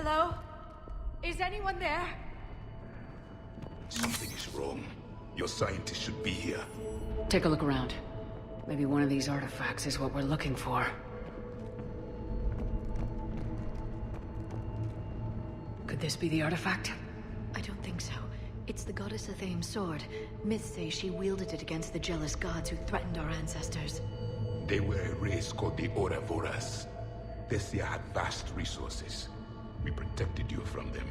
Hello? Is anyone there? Something is wrong. Your scientists should be here. Take a look around. Maybe one of these artifacts is what we're looking for. Could this be the artifact? I don't think so. It's the goddess Athame's sword. Myths say she wielded it against the jealous gods who threatened our ancestors. They were a race called the Ouroboros. Thessia had vast resources. We protected you from them.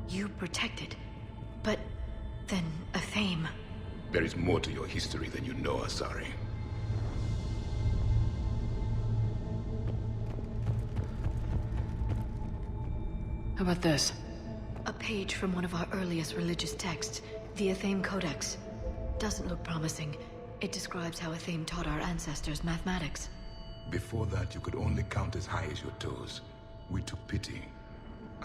You protected? But then Athame... There is more to your history than you know, Asari. How about this? A page from one of our earliest religious texts, the Athame Codex. Doesn't look promising. It describes how Athame taught our ancestors mathematics. Before that, you could only count as high as your toes. We took pity.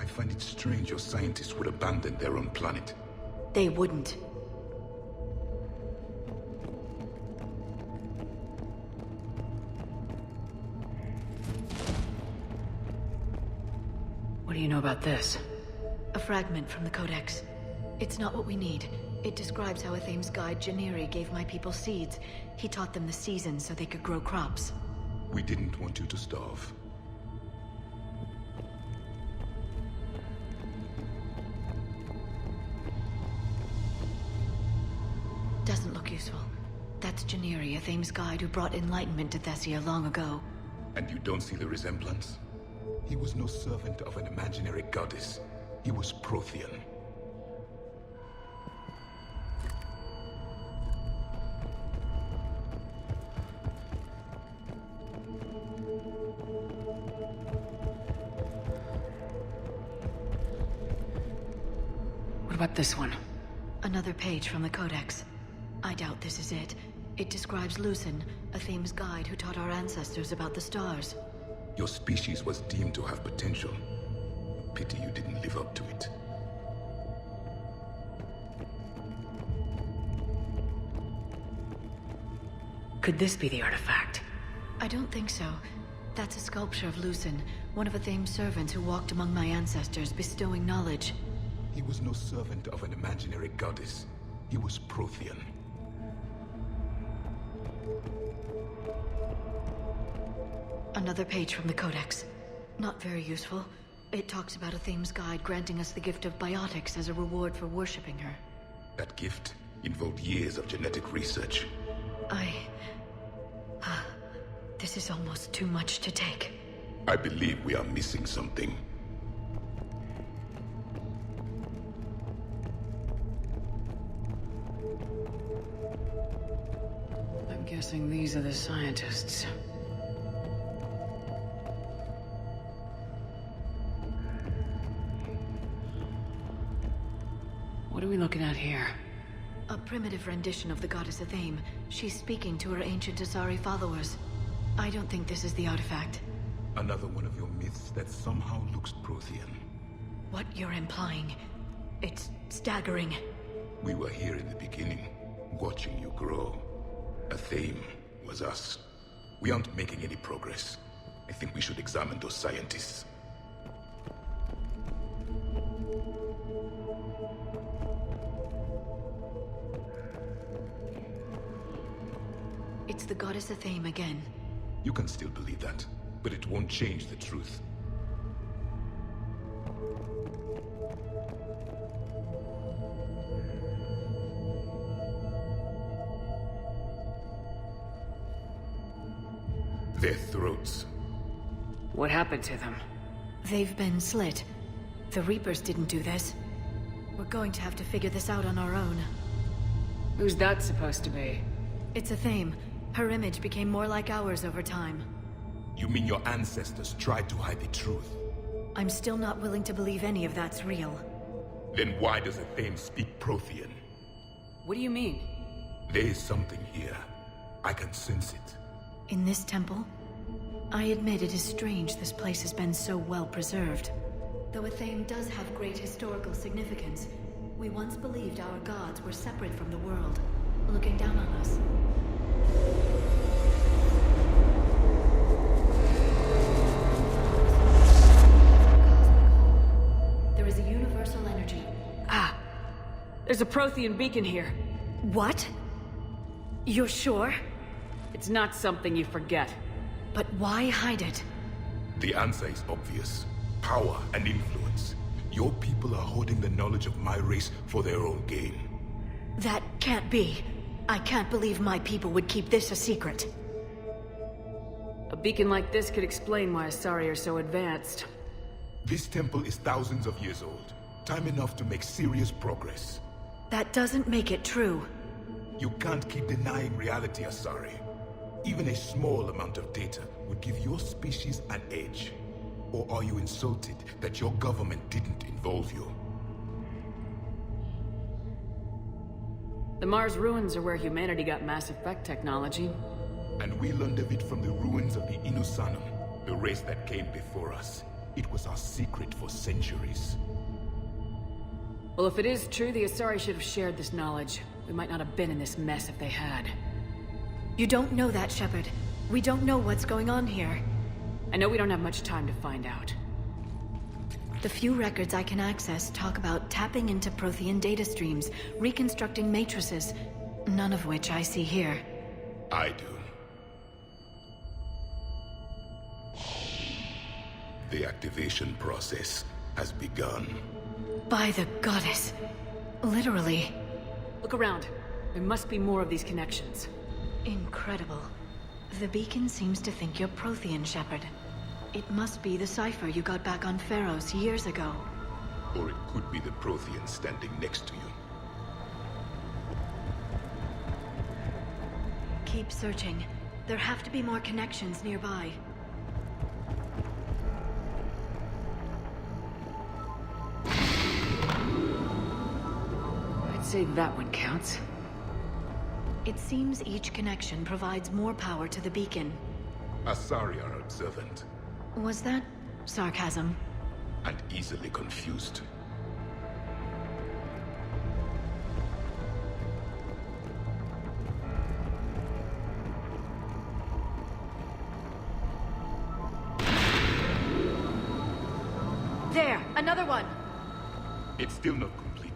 I find it strange your scientists would abandon their own planet. They wouldn't. What do you know about this? A fragment from the Codex. It's not what we need. It describes how Athame's guide Janiri gave my people seeds. He taught them the seasons so they could grow crops. We didn't want you to starve. Doesn't look useful. That's Janiri, Athame's guide who brought enlightenment to Thessia long ago. And you don't see the resemblance? He was no servant of an imaginary goddess. He was Prothean. What about this one? Another page from the Codex. I doubt this is it. It describes Lucen, Athame's guide who taught our ancestors about the stars. Your species was deemed to have potential. Pity you didn't live up to it. Could this be the artifact? I don't think so. That's a sculpture of Lucen, one of Athame's servants who walked among my ancestors, bestowing knowledge. He was no servant of an imaginary goddess. He was Prothean. Another page from the Codex. Not very useful. It talks about Athame's guide granting us the gift of biotics as a reward for worshipping her. That gift involved years of genetic research. This is almost too much to take. I believe we are missing something. I'm guessing these are the scientists. What are we looking at here? A primitive rendition of the goddess Athame. She's speaking to her ancient Asari followers. I don't think this is the artifact. Another one of your myths that somehow looks Prothean. What you're implying, it's staggering. We were here in the beginning, watching you grow. Athame was us. We aren't making any progress. I think we should examine those scientists. It's the goddess Athame again. You can still believe that, but it won't change the truth. Their throats. What happened to them? They've been slit. The Reapers didn't do this. We're going to have to figure this out on our own. Who's that supposed to be? It's Athame. Her image became more like ours over time. You mean your ancestors tried to hide the truth? I'm still not willing to believe any of that's real. Then why does Athame speak Prothean? What do you mean? There is something here. I can sense it. In this temple? I admit it is strange this place has been so well preserved. Though Athame does have great historical significance, we once believed our gods were separate from the world, looking down on us. There's a Prothean beacon here. What? You're sure? It's not something you forget. But why hide it? The answer is obvious. Power and influence. Your people are hoarding the knowledge of my race for their own gain. That can't be. I can't believe my people would keep this a secret. A beacon like this could explain why Asari are so advanced. This temple is thousands of years old. Time enough to make serious progress. That doesn't make it true. You can't keep denying reality, Asari. Even a small amount of data would give your species an edge. Or are you insulted that your government didn't involve you? The Mars ruins are where humanity got Mass Effect technology. And we learned of it from the ruins of the Inusanum, the race that came before us. It was our secret for centuries. Well, if it is true, the Asari should have shared this knowledge. We might not have been in this mess if they had. You don't know that, Shepard. We don't know what's going on here. I know we don't have much time to find out. The few records I can access talk about tapping into Prothean data streams, reconstructing matrices, none of which I see here. I do. The activation process has begun. By the goddess. Literally. Look around. There must be more of these connections. Incredible. The beacon seems to think you're Prothean, Shepard. It must be the cipher you got back on Pharaohs years ago. Or it could be the Prothean standing next to you. Keep searching. There have to be more connections nearby. I'd say that one counts. It seems each connection provides more power to the beacon. Asari are observant. Was that sarcasm? And easily confused. There, another one. It's still not complete.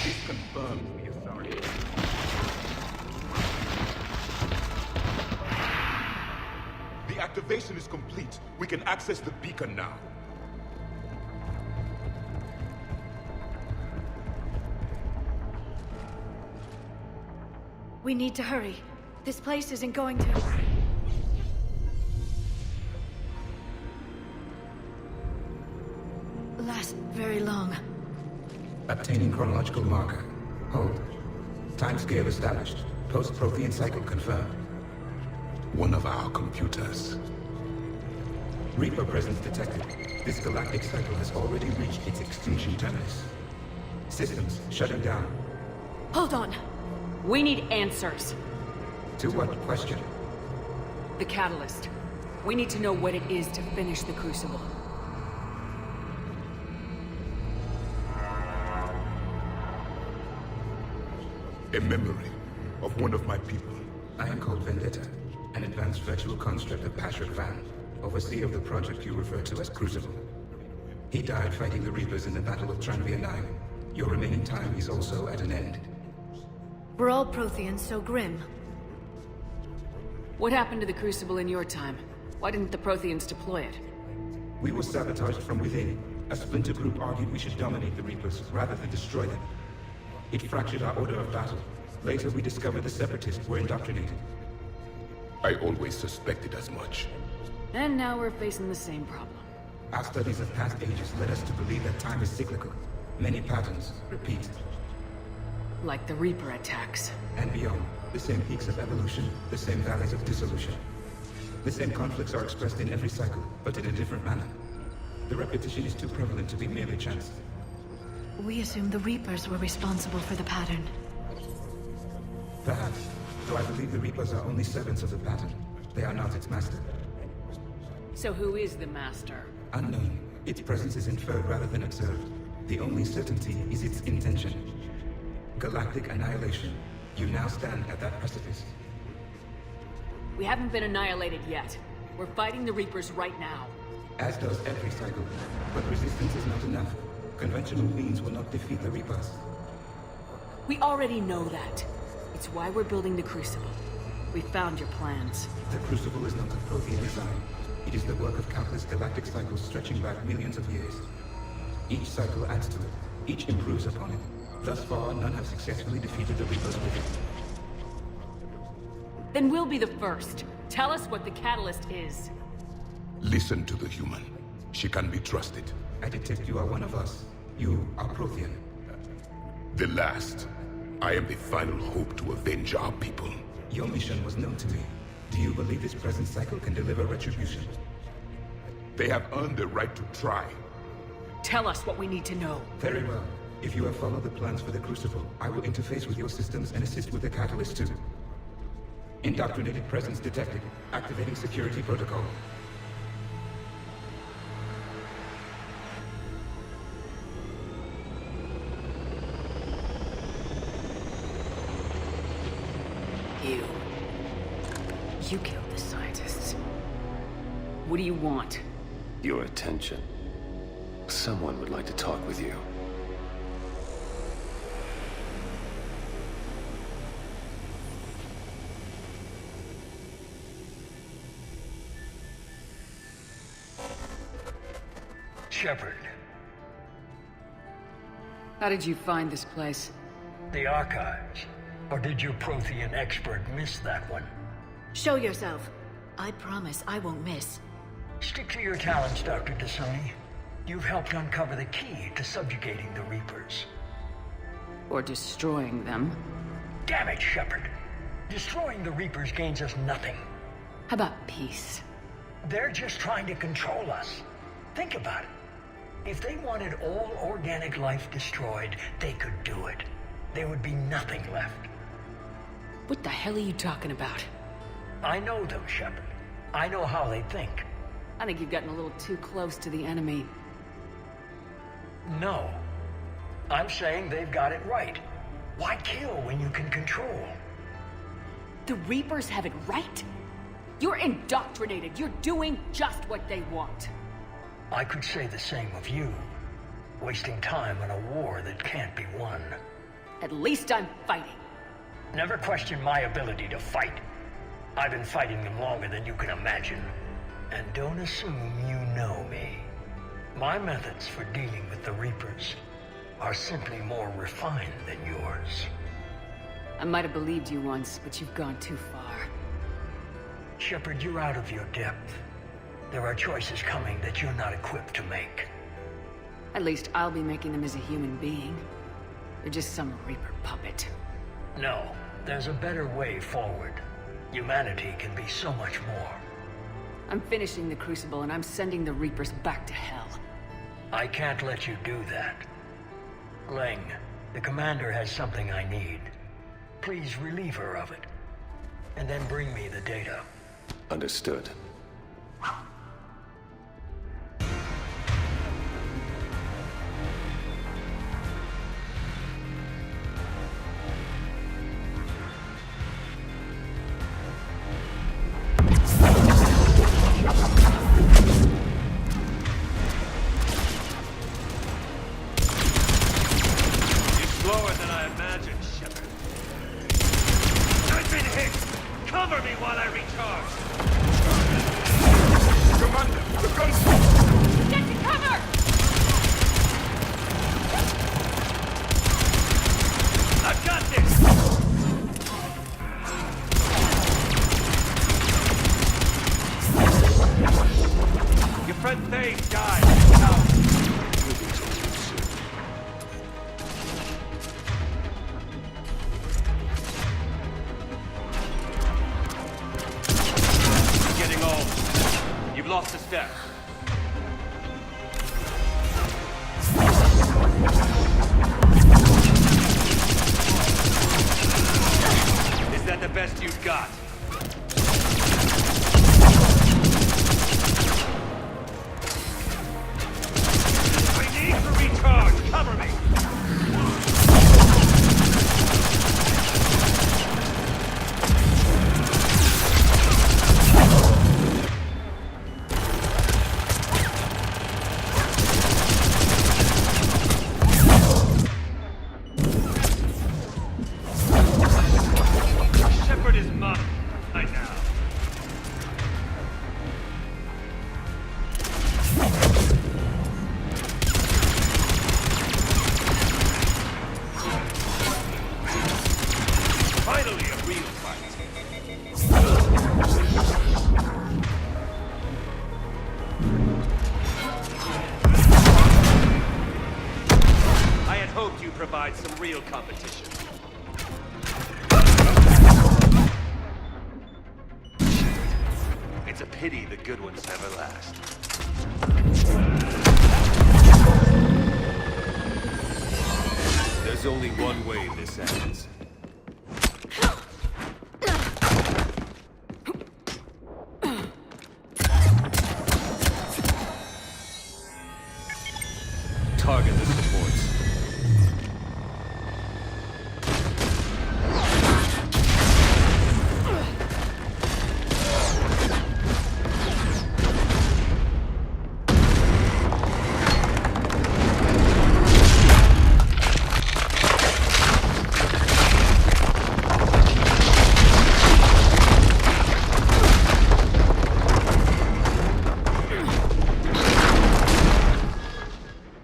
This confirms the Asari. The activation is complete. We can access the beacon now. We need to hurry. This place isn't going to... last very long. Obtaining chronological marker. Hold. Timescale established. Post-Prothean cycle confirmed. One of our computers. Reaper presence detected. This galactic cycle has already reached its extinction terminus. Systems shutting down. Hold on. We need answers. To what question? The catalyst. We need to know what it is to finish the Crucible. A memory of one of my people. I am called Vendetta, an advanced virtual construct of Patrick Van, overseer of the project you refer to as Crucible. He died fighting the Reapers in the Battle of Tranvia 9. Your remaining time is also at an end. We're all Protheans so grim. What happened to the Crucible in your time? Why didn't the Protheans deploy it? We were sabotaged from within. A splinter group argued we should dominate the Reapers rather than destroy them. It fractured our order of battle. Later we discovered the Separatists were indoctrinated. I always suspected as much. And now we're facing the same problem. Our studies of past ages led us to believe that time is cyclical. Many patterns repeat. Like the Reaper attacks. And beyond, the same peaks of evolution, the same valleys of dissolution. The same conflicts are expressed in every cycle, but in a different manner. The repetition is too prevalent to be merely chance. We assumed the Reapers were responsible for the pattern. Perhaps, though I believe the Reapers are only servants of the pattern. They are not its master. So who is the Master? Unknown. Its presence is inferred rather than observed. The only certainty is its intention. Galactic annihilation. You now stand at that precipice. We haven't been annihilated yet. We're fighting the Reapers right now. As does every cycle. But resistance is not enough. Conventional means will not defeat the Reapers. We already know that. It's why we're building the Crucible. We found your plans. The Crucible is not a Prothean design. It is the work of countless galactic cycles stretching back millions of years. Each cycle adds to it. Each improves upon it. Thus far, none have successfully defeated the Reapers with it. Then we'll be the first. Tell us what the catalyst is. Listen to the human. She can be trusted. I detect you are one of us. You are Prothean. The last. I am the final hope to avenge our people. Your mission was known to me. Do you believe this present cycle can deliver retribution? They have earned the right to try. Tell us what we need to know. Very well. If you have followed the plans for the Crucible, I will interface with your systems and assist with the catalyst too. Indoctrinated presence detected. Activating security protocol. You killed the scientists. What do you want? Your attention. Someone would like to talk with you. Shepard. How did you find this place? The archives. Or did your Prothean expert miss that one? Show yourself. I promise I won't miss. Stick to your talents, Dr. Thessia. You've helped uncover the key to subjugating the Reapers. Or destroying them? Damn it, Shepard. Destroying the Reapers gains us nothing. How about peace? They're just trying to control us. Think about it. If they wanted all organic life destroyed, they could do it. There would be nothing left. What the hell are you talking about? I know them, Shepard. I know how they think. I think you've gotten a little too close to the enemy. No. I'm saying they've got it right. Why kill when you can control? The Reapers have it right? You're indoctrinated. You're doing just what they want. I could say the same of you. Wasting time on a war that can't be won. At least I'm fighting. Never question my ability to fight. I've been fighting them longer than you can imagine. And don't assume you know me. My methods for dealing with the Reapers are simply more refined than yours. I might have believed you once, but you've gone too far. Shepard, you're out of your depth. There are choices coming that you're not equipped to make. At least I'll be making them as a human being. You're just some Reaper puppet. No, there's a better way forward. Humanity can be so much more. I'm finishing the Crucible and I'm sending the Reapers back to hell. I can't let you do that. Leng, the commander has something I need. Please relieve her of it. And then bring me the data. Understood. real fight. I had hoped you'd provide some real competition. It's a pity the good ones never last. There's only one way this ends. Target the supports.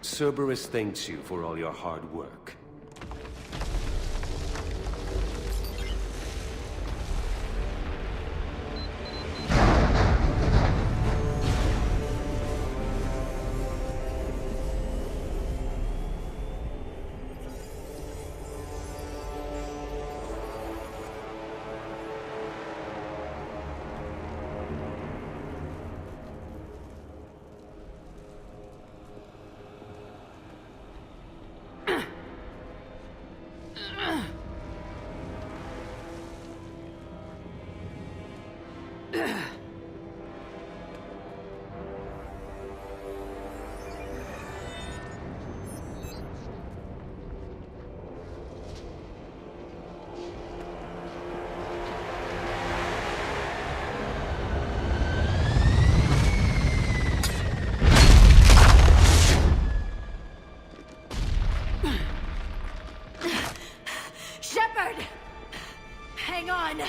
Cerberus thanks you for all your hard work. Shepard! Hang on!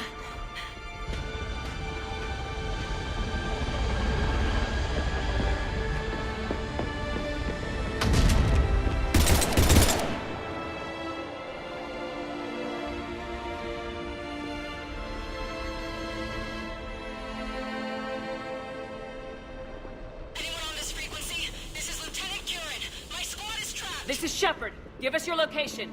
This is Shepard. Give us your location.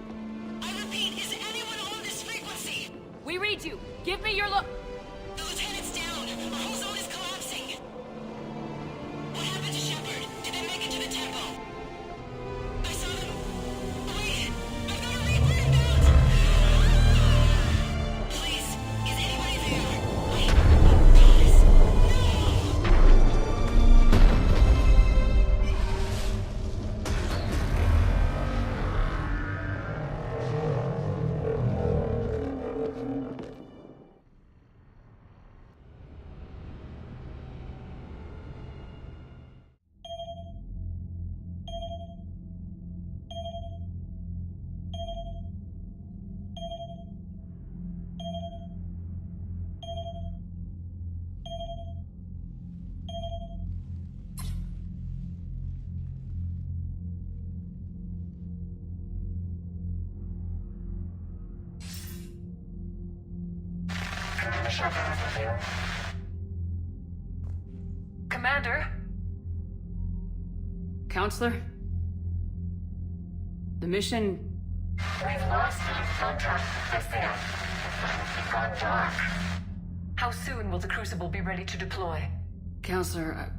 I repeat, is anyone on this frequency? We read you. Give me your The lieutenant's down. Our whole zone is collapsing. What happened to Shepard? Did they make it to the temple? I saw them. Wait, I've got a Reaper inbound. Please, is anybody there? Wait, guys, no! Commander? Counselor? The mission... We've lost contact with Thessia. It's gone dark. How soon will the Crucible be ready to deploy? Counselor,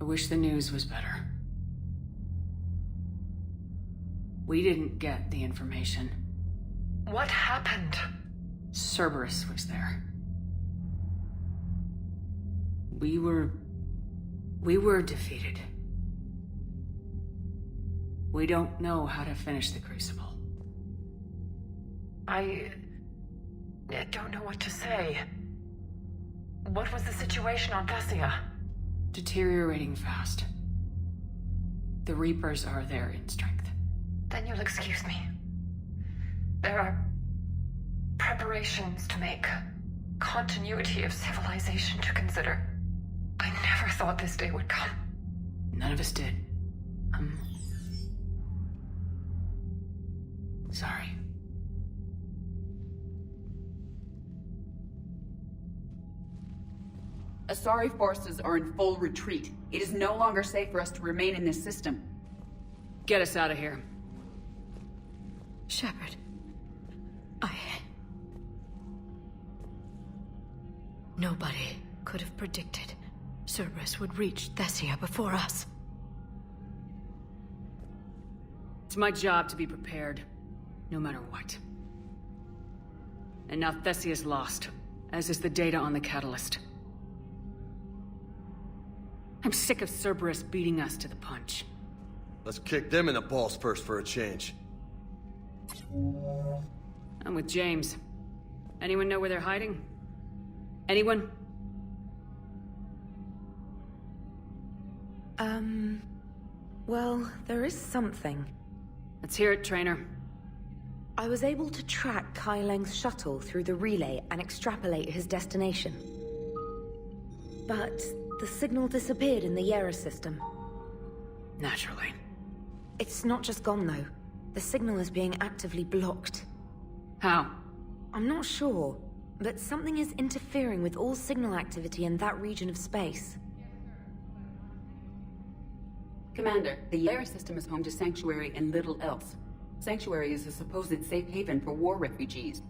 I wish the news was better. We didn't get the information. What happened? Cerberus was there. We were defeated. We don't know how to finish the Crucible. I don't know what to say. What was the situation on Thessia? Deteriorating fast. The Reapers are there in strength. Then you'll excuse me. There are preparations to make. Continuity of civilization to consider. I never thought this day would come. None of us did. I'm sorry. Asari forces are in full retreat. It is no longer safe for us to remain in this system. Get us out of here. Shepard. Nobody could have predicted Cerberus would reach Thessia before us. It's my job to be prepared, no matter what. And now Thessia's lost, as is the data on the catalyst. I'm sick of Cerberus beating us to the punch. Let's kick them in the balls first for a change. I'm with James. Anyone know where they're hiding? Anyone? Well, there is something. Let's hear it, Trainer. I was able to track Kai Leng's shuttle through the relay and extrapolate his destination. But the signal disappeared in the Yera system. Naturally. It's not just gone, though. The signal is being actively blocked. How? I'm not sure, but something is interfering with all signal activity in that region of space. Commander, the Yera system is home to Sanctuary and little else. Sanctuary is a supposed safe haven for war refugees.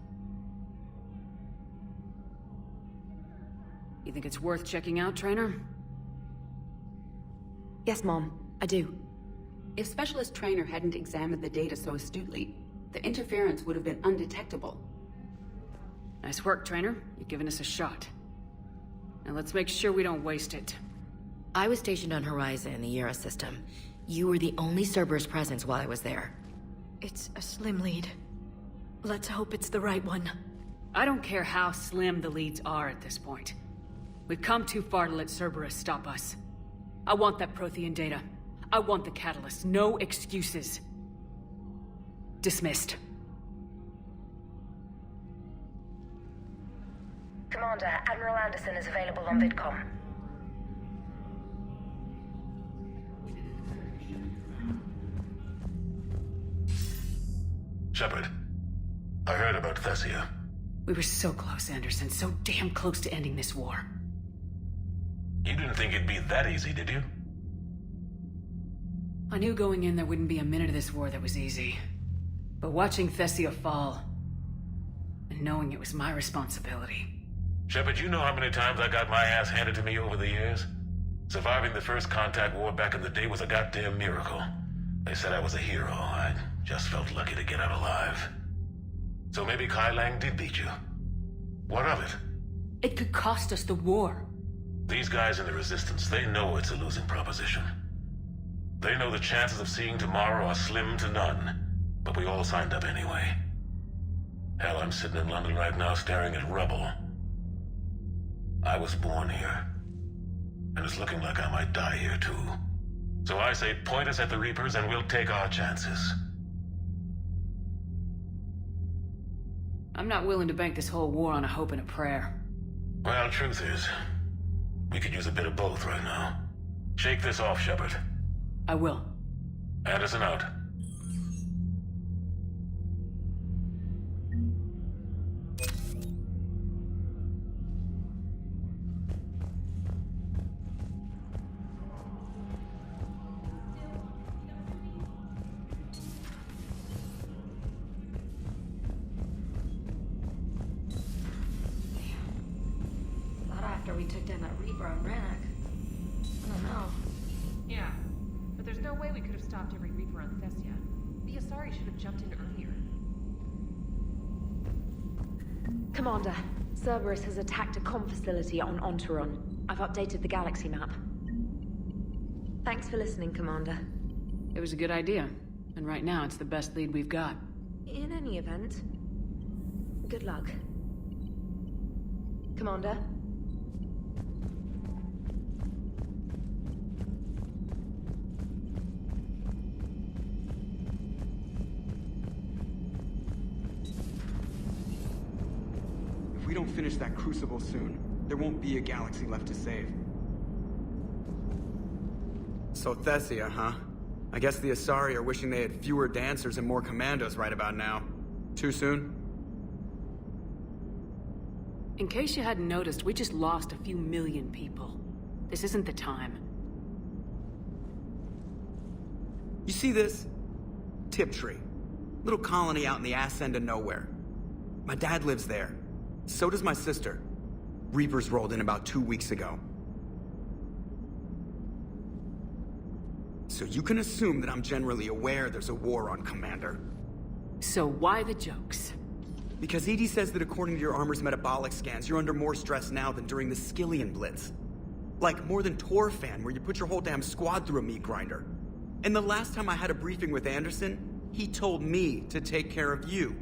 You think it's worth checking out, Trainer? Yes, Mom, I do. If Specialist Trainer hadn't examined the data so astutely, the interference would have been undetectable. Nice work, Trainer. You've given us a shot. Now let's make sure we don't waste it. I was stationed on Horizon in the Yera system. You were the only Cerberus presence while I was there. It's a slim lead. Let's hope it's the right one. I don't care how slim the leads are at this point. We've come too far to let Cerberus stop us. I want that Prothean data. I want the catalyst. No excuses. Dismissed. Commander, Admiral Anderson is available on VidCom. Shepard, I heard about Thessia. We were so close, Anderson. So damn close to ending this war. You didn't think it'd be that easy, did you? I knew going in there wouldn't be a minute of this war that was easy. But watching Thessia fall, and knowing it was my responsibility. Shepard, you know how many times I got my ass handed to me over the years? Surviving the first contact war back in the day was a goddamn miracle. They said I was a hero. I just felt lucky to get out alive. So maybe Kai Lang did beat you. What of it? It could cost us the war. These guys in the Resistance, they know it's a losing proposition. They know the chances of seeing tomorrow are slim to none. But we all signed up anyway. Hell, I'm sitting in London right now staring at rubble. I was born here. And it's looking like I might die here too. So I say point us at the Reapers and we'll take our chances. I'm not willing to bank this whole war on a hope and a prayer. Well, truth is, we could use a bit of both right now. Shake this off, Shepard. I will. Anderson out. After we took down that Reaper on Renegade. I don't know. Yeah, but there's no way we could have stopped every Reaper on Thessia. The Asari should have jumped in earlier. Commander, Cerberus has attacked a comm facility on Ontaron. I've updated the galaxy map. Thanks for listening, Commander. It was a good idea. And right now, it's the best lead we've got. In any event, good luck. Commander? If we don't finish that crucible soon, there won't be a galaxy left to save. So Thessia, huh? I guess the Asari are wishing they had fewer dancers and more commandos right about now. Too soon? In case you hadn't noticed, we just lost a few million people. This isn't the time. You see this? Tiptree. Little colony out in the ass end of nowhere. My dad lives there. So does my sister. Reapers rolled in about 2 weeks ago. So you can assume that I'm generally aware there's a war on, Commander. So why the jokes? Because EDI says that according to your armor's metabolic scans, you're under more stress now than during the Skillian Blitz. Like more than Torfan, where you put your whole damn squad through a meat grinder. And the last time I had a briefing with Anderson, he told me to take care of you.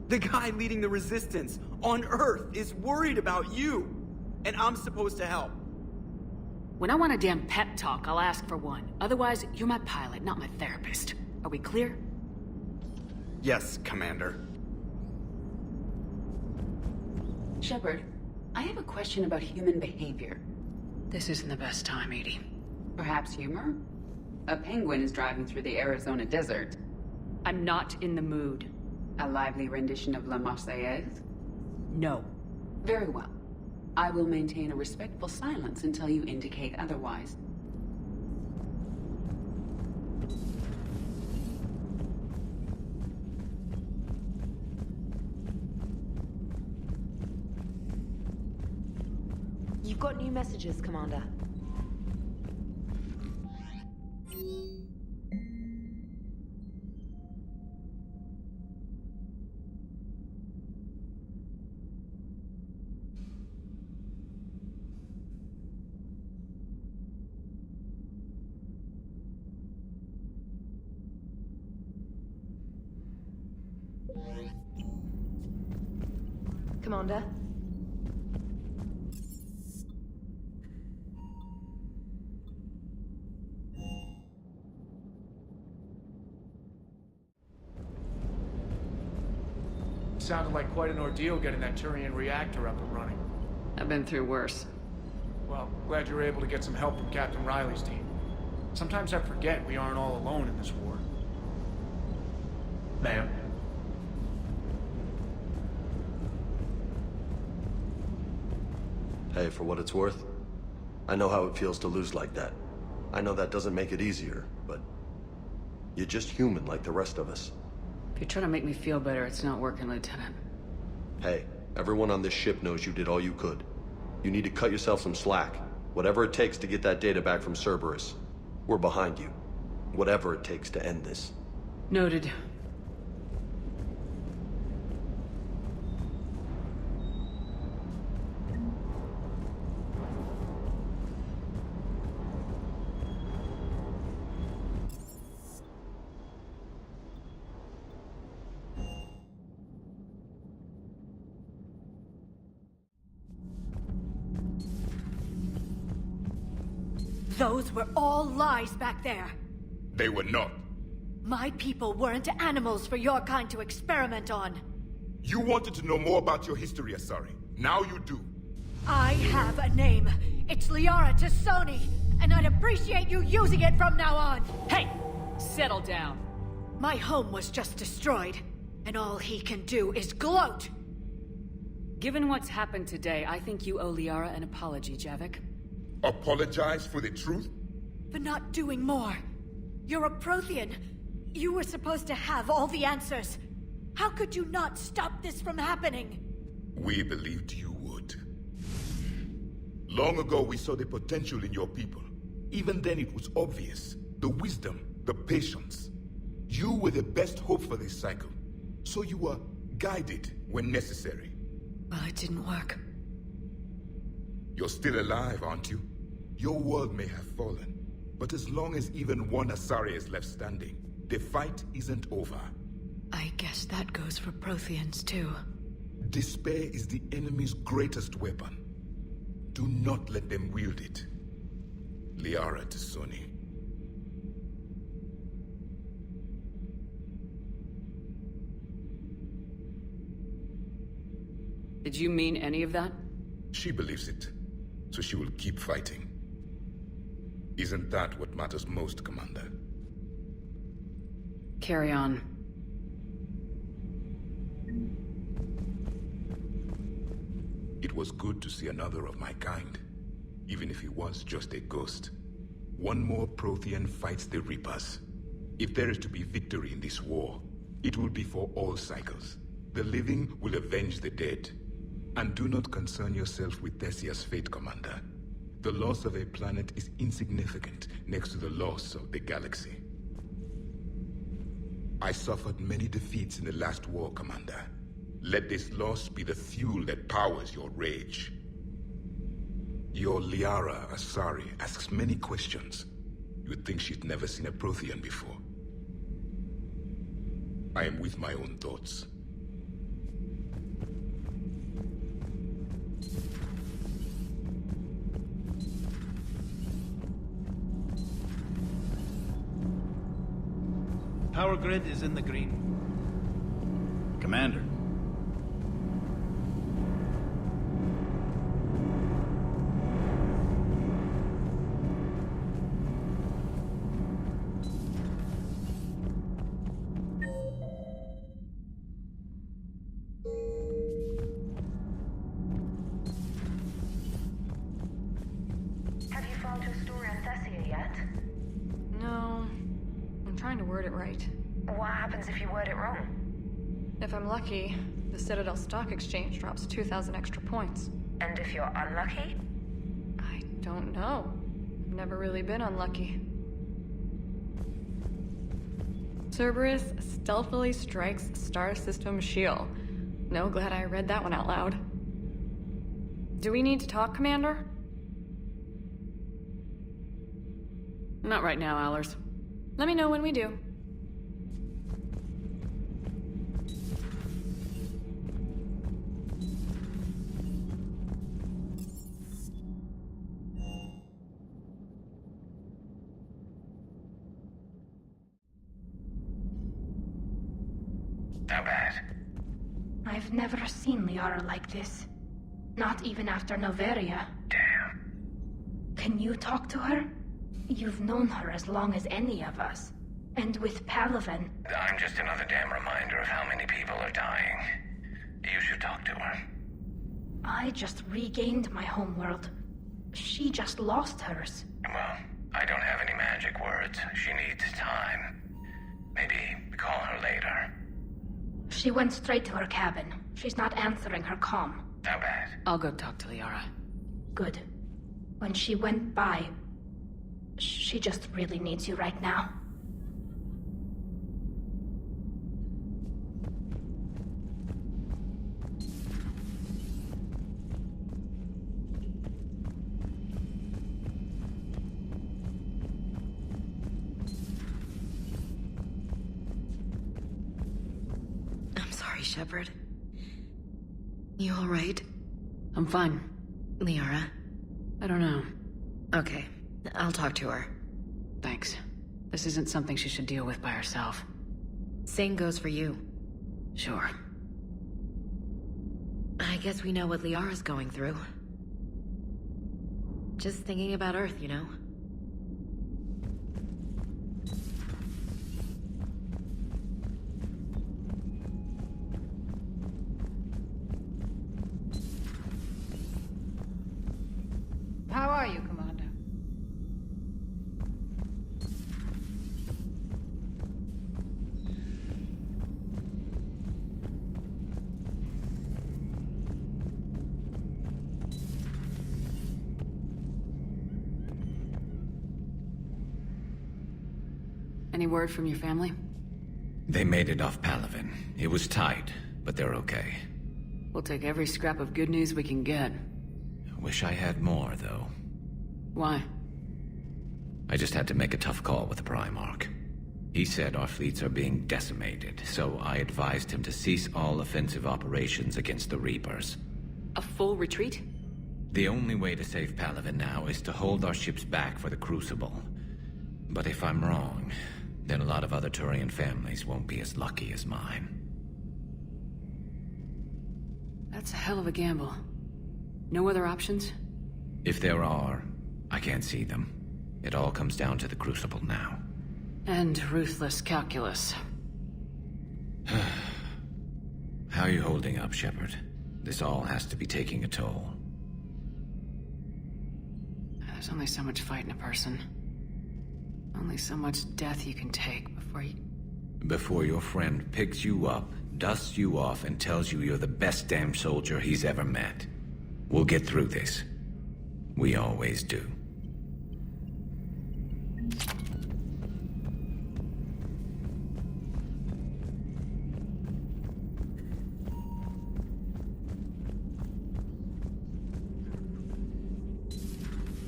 The guy leading the resistance on Earth is worried about you. And I'm supposed to help. When I want a damn pep talk, I'll ask for one. Otherwise, you're my pilot, not my therapist. Are we clear? Yes, Commander. Shepard, I have a question about human behavior. This isn't the best time, EDI. Perhaps humor? A penguin is driving through the Arizona desert. I'm not in the mood. A lively rendition of La Marseillaise? No. Very well. I will maintain a respectful silence until you indicate otherwise. You've got new messages, Commander. Commander? Sounded like quite an ordeal getting that Turian reactor up and running. I've been through worse. Well, glad you were able to get some help from Captain Riley's team. Sometimes I forget we aren't all alone in this war. Ma'am? Hey, for what it's worth, I know how it feels to lose like that. I know that doesn't make it easier, but you're just human like the rest of us. If you're trying to make me feel better, it's not working, Lieutenant. Hey, everyone on this ship knows you did all you could. You need to cut yourself some slack. Whatever it takes to get that data back from Cerberus. We're behind you. Whatever it takes to end this. Noted. Those were all lies back there. They were not. My people weren't animals for your kind to experiment on. You wanted to know more about your history, Asari. Now you do. I have a name. It's Liara Tassoni, and I'd appreciate you using it from now on. Hey! Settle down. My home was just destroyed, and all he can do is gloat. Given what's happened today, I think you owe Liara an apology, Javik. Apologize for the truth? For not doing more. You're a Prothean. You were supposed to have all the answers. How could you not stop this from happening? We believed you would. Long ago, we saw the potential in your people. Even then, it was obvious. The wisdom, the patience. You were the best hope for this cycle. So you were guided when necessary. Well, it didn't work. You're still alive, aren't you? Your world may have fallen, but as long as even one Asari is left standing, the fight isn't over. I guess that goes for Protheans, too. Despair is the enemy's greatest weapon. Do not let them wield it. Liara Tassoni. Did you mean any of that? She believes it, so she will keep fighting. Isn't that what matters most, Commander? Carry on. It It was good to see another of my kind, even if he was just a ghost. One more Prothean fights the Reapers. If there is to be victory in this war, it will be for all cycles. The living will avenge the dead. And do not concern yourself with Thessia's fate, Commander. The loss of a planet is insignificant next to the loss of the galaxy. I suffered many defeats in the last war, Commander. Let this loss be the fuel that powers your rage. Your Liara Asari asks many questions. You'd think she'd never seen a Prothean before. I am with my own thoughts. Power grid is in the green. Commander. Have you found her story on Thessia yet? No. I'm trying to word it right. What happens if you word it wrong? If I'm lucky, the Citadel Stock Exchange drops 2,000 extra points. And if you're unlucky? I don't know. I've never really been unlucky. Cerberus stealthily strikes Star System Shield. No, glad I read that one out loud. Do we need to talk, Commander? Not right now, Allers. Let me know when we do. How bad? I've never seen Liara like this. Not even after Noveria. Damn. Can you talk to her? You've known her as long as any of us. And with Palaven... I'm just another damn reminder of how many people are dying. You should talk to her. I just regained my homeworld. She just lost hers. Well, I don't have any magic words. She needs time. Maybe call her later. She went straight to her cabin. She's not answering her comm. How bad? I'll go talk to Liara. Good. When she went by... She just really needs you right now. I'm sorry, Shepard. You all right? I'm fine. Liara? I don't know. Okay. I'll talk to her. Thanks. This isn't something she should deal with by herself. Same goes for you. Sure. I guess we know what Liara's going through. Just thinking about Earth, you know? How are you, Commander? Any word from your family? They made it off Palaven. It was tight, but they're okay. We'll take every scrap of good news we can get. Wish I had more, though. Why? I just had to make a tough call with the Primarch. He said our fleets are being decimated, so I advised him to cease all offensive operations against the Reapers. A full retreat? The only way to save Palaven now is to hold our ships back for the Crucible. But if I'm wrong, then a lot of other Turian families won't be as lucky as mine. That's a hell of a gamble. No other options? If there are, I can't see them. It all comes down to the Crucible now. And ruthless calculus. How are you holding up, Shepard? This all has to be taking a toll. There's only so much fight in a person. Only so much death you can take before you... Before your friend picks you up, dusts you off, and tells you you're the best damn soldier he's ever met. We'll get through this. We always do.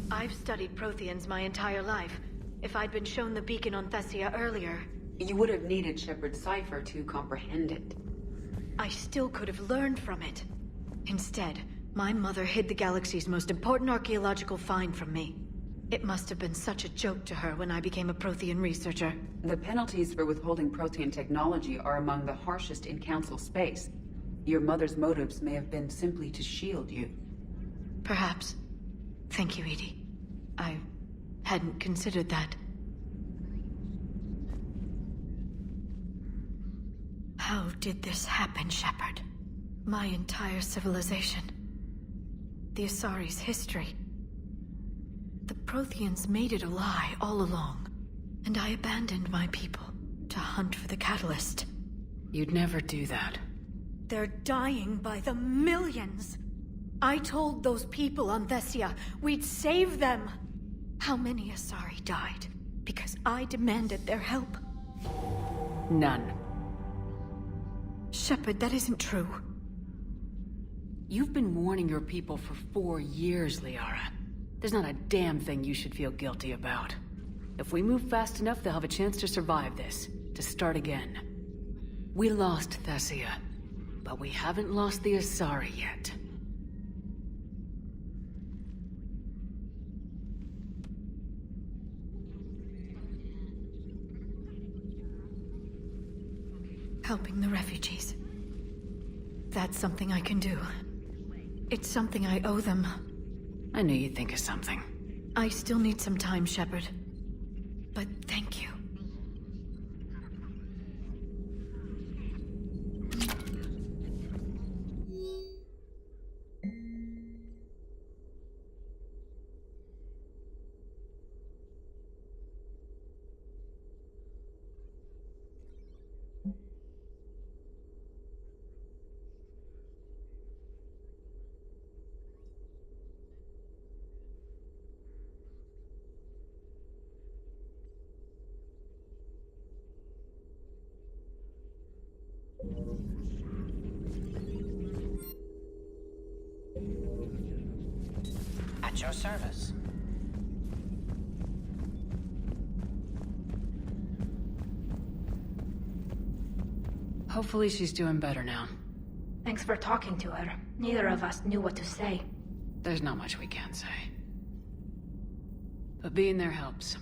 I've studied Protheans my entire life. If I'd been shown the beacon on Thessia earlier... You would have needed Shepard's cipher to comprehend it. I still could have learned from it. Instead, my mother hid the galaxy's most important archaeological find from me. It must have been such a joke to her when I became a Prothean researcher. The penalties for withholding Prothean technology are among the harshest in Council space. Your mother's motives may have been simply to shield you. Perhaps. Thank you, Edie. I hadn't considered that. How did this happen, Shepard? My entire civilization. The Asari's history. The Protheans made it a lie all along, and I abandoned my people to hunt for the catalyst. You'd never do that. They're dying by the millions. I told those people on Thessia we'd save them. How many Asari died because I demanded their help? None. Shepard, that isn't true. You've been warning your people for 4 years, Liara. There's not a damn thing you should feel guilty about. If we move fast enough, they'll have a chance to survive this, to start again. We lost Thessia, but we haven't lost the Asari yet. Helping the refugees. That's something I can do. It's something I owe them. I knew you'd think of something. I still need some time, Shepard. But thank you. At your service. Hopefully she's doing better now. Thanks for talking to her. Neither of us knew what to say. There's not much we can say. But being there helps.